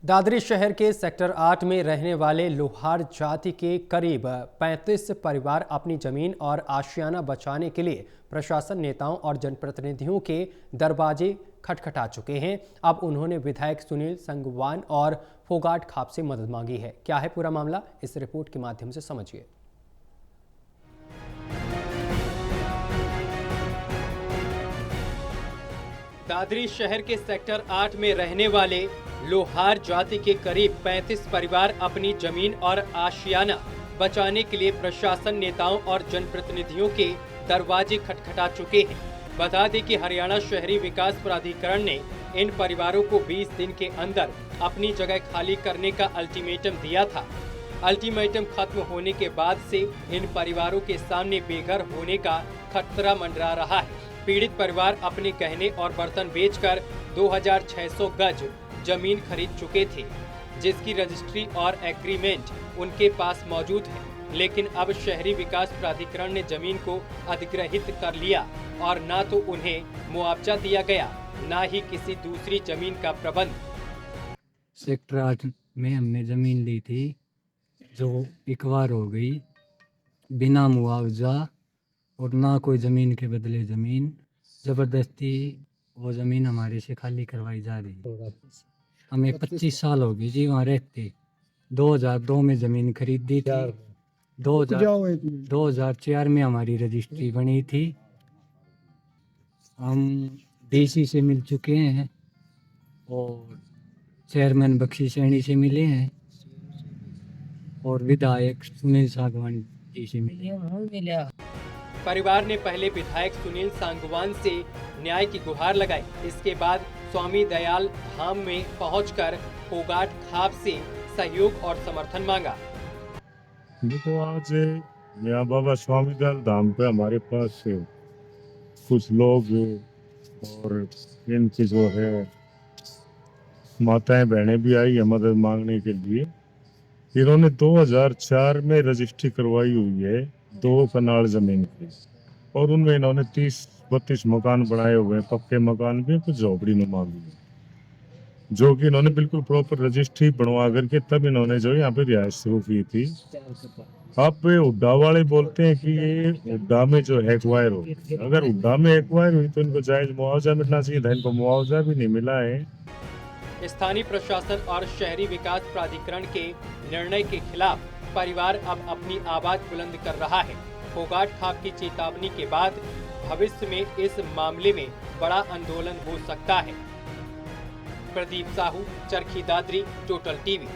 दादरी शहर के सेक्टर 8 में रहने वाले लोहार जाति के करीब 35 परिवार अपनी जमीन और आशियाना बचाने के लिए प्रशासन, नेताओं और जनप्रतिनिधियों के दरवाजे खटखटा चुके हैं। अब उन्होंने विधायक सुनील संगवान और फोगाट खाप से मदद मांगी है। क्या है पूरा मामला, इस रिपोर्ट के माध्यम से समझिए। दादरी शहर के सेक्टर 8 में रहने वाले लोहार जाति के करीब 35 परिवार अपनी जमीन और आशियाना बचाने के लिए प्रशासन, नेताओं और जनप्रतिनिधियों के दरवाजे खटखटा चुके हैं। बता दें कि हरियाणा शहरी विकास प्राधिकरण ने इन परिवारों को 20 दिन के अंदर अपनी जगह खाली करने का अल्टीमेटम दिया था। अल्टीमेटम खत्म होने के बाद से इन परिवारों के सामने बेघर होने का खतरा मंडरा रहा है। पीड़ित परिवार अपने गहने और बर्तन बेचकर 2600 गज जमीन खरीद चुके थे, जिसकी रजिस्ट्री और एग्रीमेंट उनके पास मौजूद है। लेकिन अब शहरी विकास प्राधिकरण ने जमीन को अधिग्रहित कर लिया और ना तो उन्हें मुआवजा दिया गया, ना ही किसी दूसरी जमीन का प्रबंध। सेक्टर 8 में हमने ज़मीन ली थी जो इकवार हो गई बिना मुआवजा और ना कोई ज़मीन के बदले ज़मीन। ज़बरदस्ती वो ज़मीन हमारे से खाली करवाई जा रही है। हमें 25 साल हो गए जी वहाँ रहते। 2002 में ज़मीन खरीदी थी। 2004 में हमारी रजिस्ट्री बनी थी। हम डीसी से मिल चुके हैं और चेयरमैन बख्शी सैनी से मिले हैं और विधायक सुनील सांगवान जी से मिले। परिवार ने पहले विधायक सुनील सांगवान से न्याय की गुहार लगाई। इसके बाद स्वामी दयाल धाम में पहुंचकर फोगाट खाप से सहयोग और समर्थन मांगा। देखो, आज यहाँ बाबा स्वामी दयाल धाम पे हमारे पास कुछ लोग और इनकी जो है माताएं बहनें भी आई है मदद मांगने के लिए। इन्होंने 2004 में रजिस्ट्री करवाई हुई है 2 कनाल जमीन की और उनमें इन्होंने 30-32 मकान बनाए हुए हैं, पक्के मकान भी, कुछ झोपड़ी नुमा भी, जो कि इन्होंने बिल्कुल प्रॉपर रजिस्ट्री बनवा करके तब इन्होंने जो यहाँ पे रिहायश शुरू की थी। अब हुड्डा वाले बोलते हैं कि ये हुड्डा में जो है एक्वायर हो, अगर हुड्डा में एक्वायर हुई तो इनको जायज मुआवजा मिलना चाहिए था। इनको मुआवजा भी नहीं मिला है। स्थानीय प्रशासन और शहरी विकास प्राधिकरण के निर्णय के खिलाफ परिवार अब अपनी आवाज बुलंद कर रहा है। फोगाट खाप की चेतावनी के बाद भविष्य में इस मामले में बड़ा आंदोलन हो सकता है। Pradeep Sahu, Charkhi Dadri, total TV.